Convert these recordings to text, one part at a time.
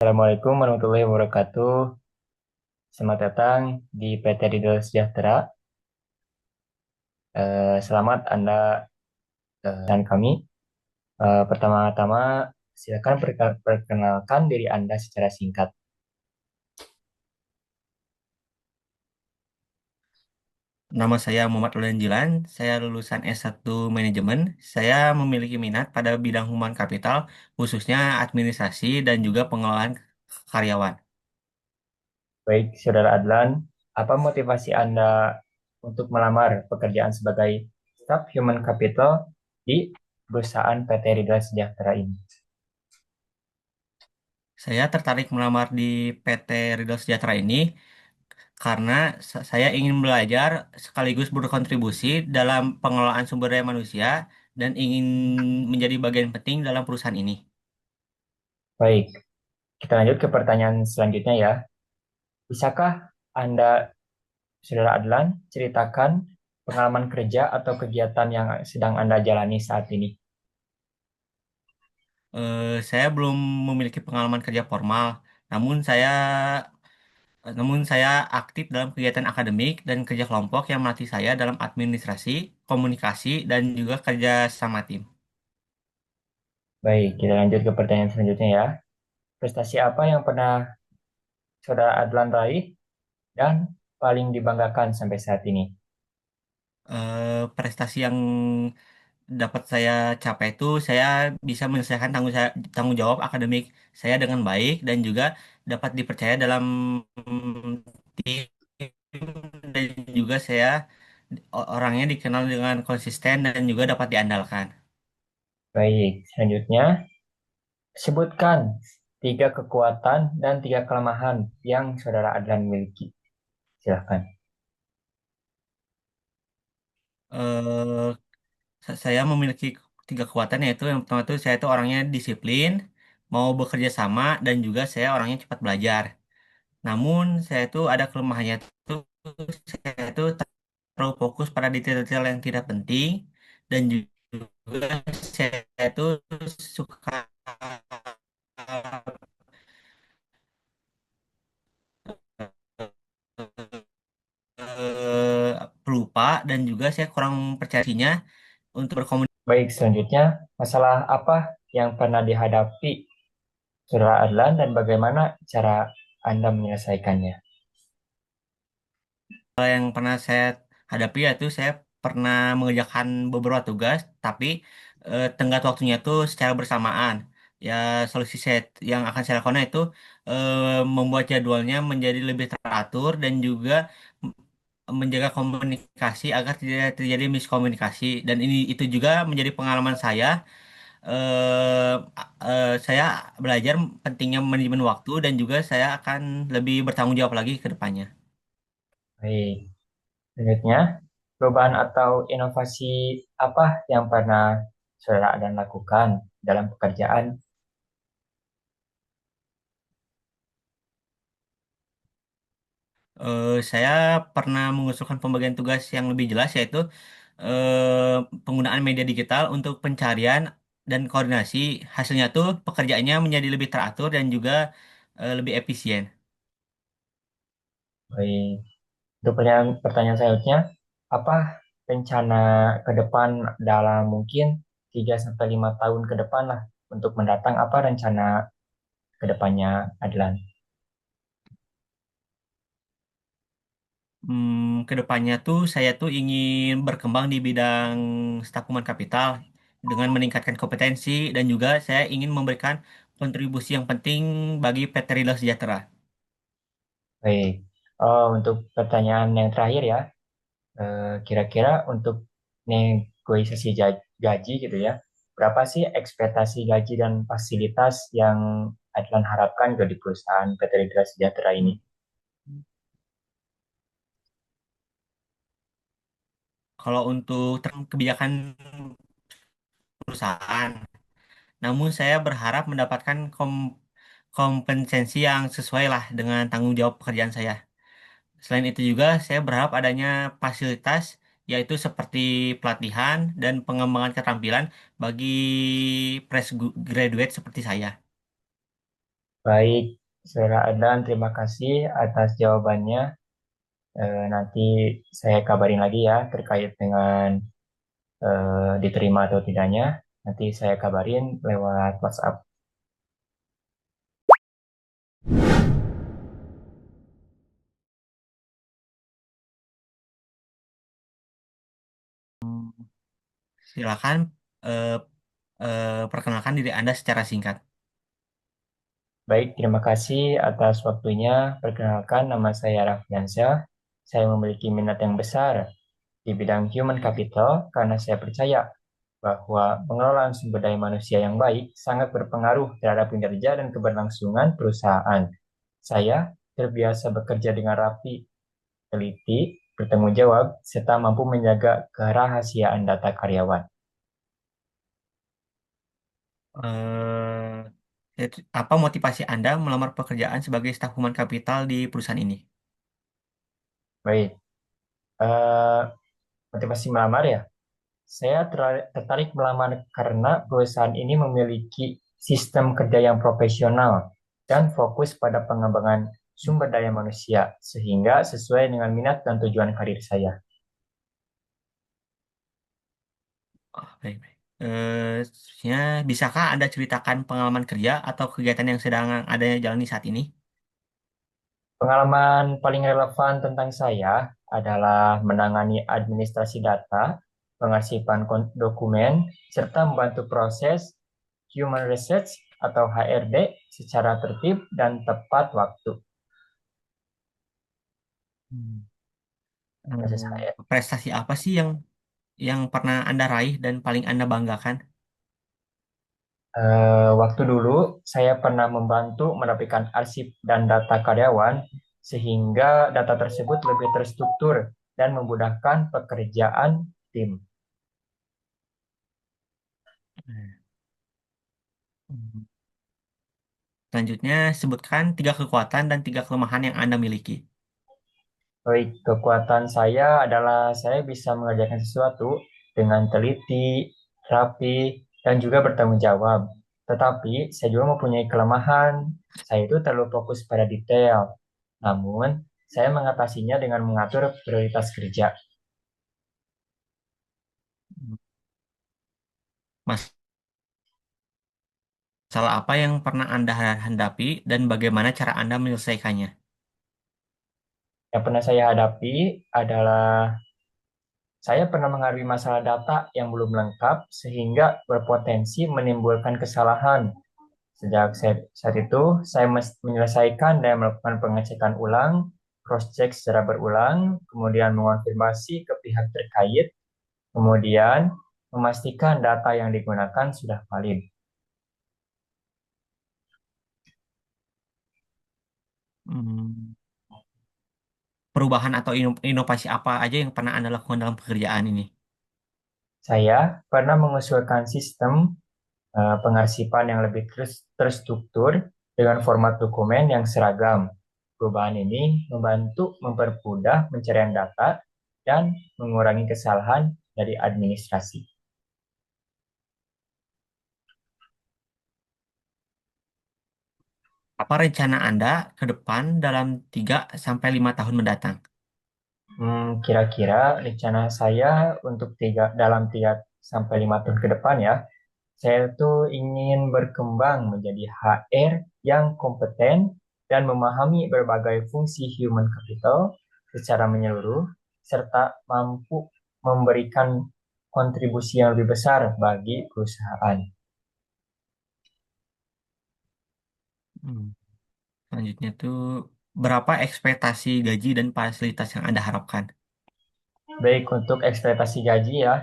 Assalamualaikum warahmatullahi wabarakatuh. Selamat datang di PT Ridho Sejahtera. Selamat Anda dan kami. Pertama-tama, silakan perkenalkan diri Anda secara singkat. Nama saya Muhammad Ulen Jilan, saya lulusan S1 Manajemen. Saya memiliki minat pada bidang human capital, khususnya administrasi dan juga pengelolaan karyawan. Baik, Saudara Adlan, apa motivasi Anda untuk melamar pekerjaan sebagai staf human capital di perusahaan PT Ridho Sejahtera ini? Saya tertarik melamar di PT Ridho Sejahtera ini karena saya ingin belajar sekaligus berkontribusi dalam pengelolaan sumber daya manusia dan ingin menjadi bagian penting dalam perusahaan ini. Baik, kita lanjut ke pertanyaan selanjutnya ya. Bisakah Anda, Saudara Adlan, ceritakan pengalaman kerja atau kegiatan yang sedang Anda jalani saat ini? Saya belum memiliki pengalaman kerja formal, namun saya namun saya aktif dalam kegiatan akademik dan kerja kelompok yang melatih saya dalam administrasi, komunikasi, dan juga kerja sama tim. Baik, kita lanjut ke pertanyaan selanjutnya ya. Prestasi apa yang pernah Saudara Adlan raih dan paling dibanggakan sampai saat ini? Prestasi yang dapat saya capai itu saya bisa menyelesaikan tanggung jawab akademik saya dengan baik dan juga dapat dipercaya dalam tim dan juga saya orangnya dikenal dengan konsisten dan juga dapat diandalkan. Baik, selanjutnya sebutkan tiga kekuatan dan tiga kelemahan yang Saudara Adlan miliki. Silahkan. Eh, saya memiliki tiga kekuatan yaitu yang pertama itu saya itu orangnya disiplin, mau bekerja sama dan juga saya orangnya cepat belajar. Namun saya itu ada kelemahannya itu saya itu terlalu fokus pada detail-detail yang tidak penting dan juga saya itu suka pelupa dan juga saya kurang percaya dirinya untuk berkomunikasi. Baik, selanjutnya masalah apa yang pernah dihadapi Saudara Adlan dan bagaimana cara Anda menyelesaikannya? Yang pernah saya hadapi yaitu saya pernah mengerjakan beberapa tugas, tapi tenggat waktunya itu secara bersamaan. Ya, solusi saya yang akan saya lakukan itu membuat jadwalnya menjadi lebih teratur dan juga menjaga komunikasi agar tidak terjadi miskomunikasi. Dan ini itu juga menjadi pengalaman saya. eh saya belajar pentingnya manajemen waktu dan juga saya akan lebih bertanggung jawab lagi ke depannya. Baik, selanjutnya perubahan atau inovasi apa yang pernah Saudara Adlan lakukan dalam pekerjaan? Saya pernah mengusulkan pembagian tugas yang lebih jelas yaitu eh, penggunaan media digital untuk pencarian dan koordinasi. Hasilnya tuh pekerjaannya menjadi lebih teratur dan juga lebih efisien. Baik. Untuk pertanyaan selanjutnya, apa rencana ke depan dalam mungkin 3 sampai 5 tahun ke depan lah untuk mendatang, apa rencana ke depannya Adlan? Kedepannya tuh saya tuh ingin berkembang di bidang staf human kapital dengan meningkatkan kompetensi dan juga saya ingin memberikan kontribusi yang penting bagi PT Ridho Sejahtera. Baik. Oh, untuk pertanyaan yang terakhir ya, kira-kira untuk negosiasi gaji gitu ya, berapa sih ekspektasi gaji dan fasilitas yang Adlan harapkan ke di perusahaan PT Ridra Sejahtera ini? Kalau untuk kebijakan perusahaan, namun saya berharap mendapatkan kompensasi yang sesuai lah dengan tanggung jawab pekerjaan saya. Selain itu juga saya berharap adanya fasilitas yaitu seperti pelatihan dan pengembangan keterampilan bagi fresh graduate seperti saya. Baik, Saudara Adnan, terima kasih atas jawabannya. Nanti saya kabarin lagi ya terkait dengan diterima atau tidaknya. Nanti saya kabarin lewat WhatsApp. Silakan eh, perkenalkan diri Anda secara singkat. Baik, terima kasih atas waktunya. Perkenalkan, nama saya Raffiansyah. Saya memiliki minat yang besar di bidang human capital karena saya percaya bahwa pengelolaan sumber daya manusia yang baik sangat berpengaruh terhadap kinerja dan keberlangsungan perusahaan. Saya terbiasa bekerja dengan rapi, teliti, bertanggung jawab, serta mampu menjaga kerahasiaan data karyawan. Apa motivasi Anda melamar pekerjaan sebagai staf human capital di perusahaan ini? Baik, eh, motivasi melamar ya. Saya tertarik melamar karena perusahaan ini memiliki sistem kerja yang profesional dan fokus pada pengembangan sumber daya manusia, sehingga sesuai dengan minat dan tujuan karir saya. Oh, baik, baik. Sebenarnya, bisakah Anda ceritakan pengalaman kerja atau kegiatan yang sedang Anda jalani saat ini? Pengalaman paling relevan tentang saya adalah menangani administrasi data, pengarsipan dokumen, serta membantu proses human research atau HRD secara tertib dan tepat waktu. Hmm. Proses HR. Prestasi apa sih yang pernah Anda raih dan paling Anda banggakan? Waktu dulu saya pernah membantu merapikan arsip dan data karyawan sehingga data tersebut lebih terstruktur dan memudahkan pekerjaan tim. Hmm. Selanjutnya, sebutkan 3 kekuatan dan 3 kelemahan yang Anda miliki. Baik, kekuatan saya adalah saya bisa mengerjakan sesuatu dengan teliti, rapi, dan juga bertanggung jawab. Tetapi saya juga mempunyai kelemahan. Saya itu terlalu fokus pada detail. Namun, saya mengatasinya dengan mengatur prioritas kerja. Masalah apa yang pernah Anda hadapi dan bagaimana cara Anda menyelesaikannya? Yang pernah saya hadapi adalah saya pernah mengalami masalah data yang belum lengkap sehingga berpotensi menimbulkan kesalahan. Saat itu, saya menyelesaikan dan melakukan pengecekan ulang, cross-check secara berulang, kemudian mengonfirmasi ke pihak terkait, kemudian memastikan data yang digunakan sudah valid. Hmm, Perubahan atau inovasi apa aja yang pernah Anda lakukan dalam pekerjaan ini? Saya pernah mengusulkan sistem pengarsipan yang lebih terstruktur dengan format dokumen yang seragam. Perubahan ini membantu mempermudah pencarian data dan mengurangi kesalahan dari administrasi. Apa rencana Anda ke depan dalam 3 sampai 5 tahun mendatang? Kira-kira rencana saya untuk dalam 3 sampai 5 tahun ke depan ya, saya tuh ingin berkembang menjadi HR yang kompeten dan memahami berbagai fungsi human capital secara menyeluruh, serta mampu memberikan kontribusi yang lebih besar bagi perusahaan. Hmm, Selanjutnya tuh, berapa ekspektasi gaji dan fasilitas yang Anda harapkan? Baik untuk ekspektasi gaji ya,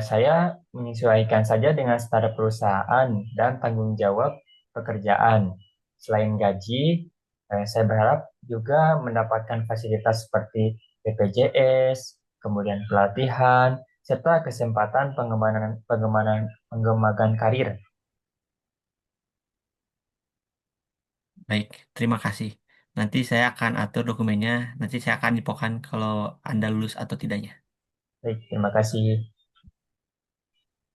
saya menyesuaikan saja dengan standar perusahaan dan tanggung jawab pekerjaan. Selain gaji, saya berharap juga mendapatkan fasilitas seperti BPJS, kemudian pelatihan, serta kesempatan pengembangan karir. Baik, terima kasih. Nanti saya akan atur dokumennya, nanti saya akan infokan kalau Anda lulus atau tidaknya. Baik, terima kasih.